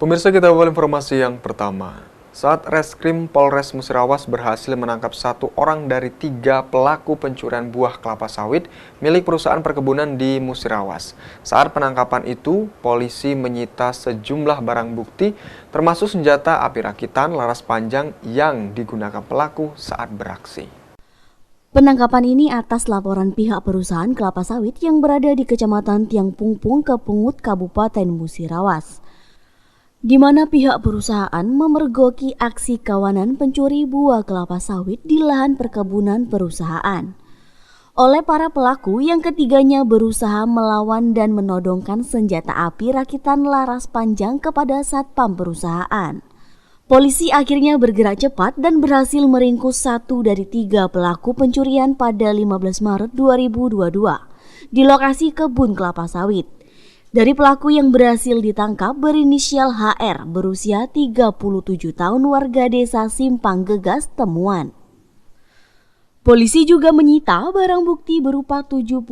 Pemirsa, kita awal informasi yang pertama. Saat Reskrim Polres Musirawas berhasil menangkap 1 orang dari 3 pelaku pencurian buah kelapa sawit milik perusahaan perkebunan di Musirawas. Saat penangkapan itu, polisi menyita sejumlah barang bukti termasuk senjata api rakitan laras panjang yang digunakan pelaku saat beraksi. Penangkapan ini atas laporan pihak perusahaan kelapa sawit yang berada di Kecamatan Tiangpungpung, Kepungut, Kabupaten Musirawas, di mana pihak perusahaan memergoki aksi kawanan pencuri buah kelapa sawit di lahan perkebunan perusahaan. Oleh para pelaku yang ketiganya berusaha melawan dan menodongkan senjata api rakitan laras panjang kepada satpam perusahaan. Polisi akhirnya bergerak cepat dan berhasil meringkus 1 dari 3 pelaku pencurian pada 15 Maret 2022 di lokasi kebun kelapa sawit. Dari pelaku yang berhasil ditangkap berinisial HR berusia 37 tahun warga desa Simpang Gegas, Temuan. Polisi juga menyita barang bukti berupa 75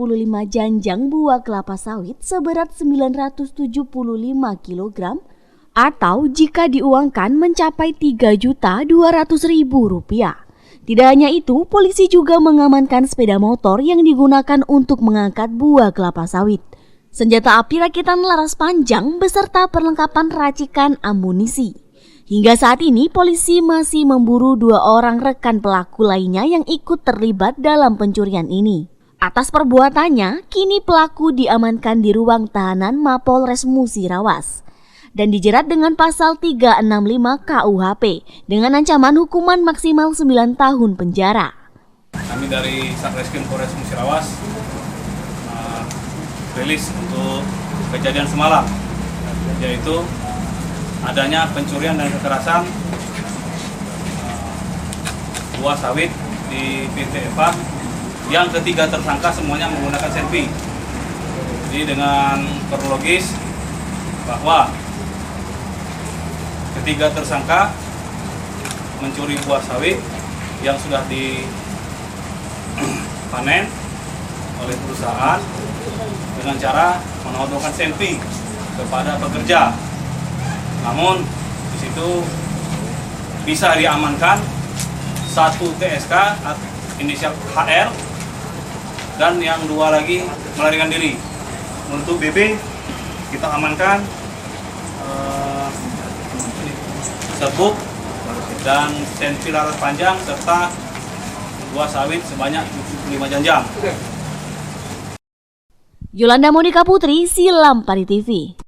janjang buah kelapa sawit seberat 975 kg atau jika diuangkan mencapai Rp3.200.000. Tidak hanya itu, polisi juga mengamankan sepeda motor yang digunakan untuk mengangkat buah kelapa sawit, senjata api rakitan laras panjang beserta perlengkapan racikan amunisi. Hingga saat ini polisi masih memburu 2 orang rekan pelaku lainnya yang ikut terlibat dalam pencurian ini. Atas perbuatannya, kini pelaku diamankan di ruang tahanan Mapolres Musirawas dan dijerat dengan pasal 365 KUHP dengan ancaman hukuman maksimal 9 tahun penjara. Kami dari Satreskrim Polres Musirawas rilis untuk kejadian semalam, yaitu adanya pencurian dan kekerasan buah sawit di PT Eva yang ketiga tersangka semuanya menggunakan selfie. Jadi dengan kronologis bahwa ketiga tersangka mencuri buah sawit yang sudah dipanen oleh perusahaan dengan cara menodongkan selfie kepada pekerja. Namun di situ bisa diamankan 1 TSK inisial HR dan yang 2 lagi melarikan diri. Untuk BB kita amankan serbuk dan selfie laras panjang serta buah sawit sebanyak 75 janjang. Yolanda Monika Putri, Silam Pari TV.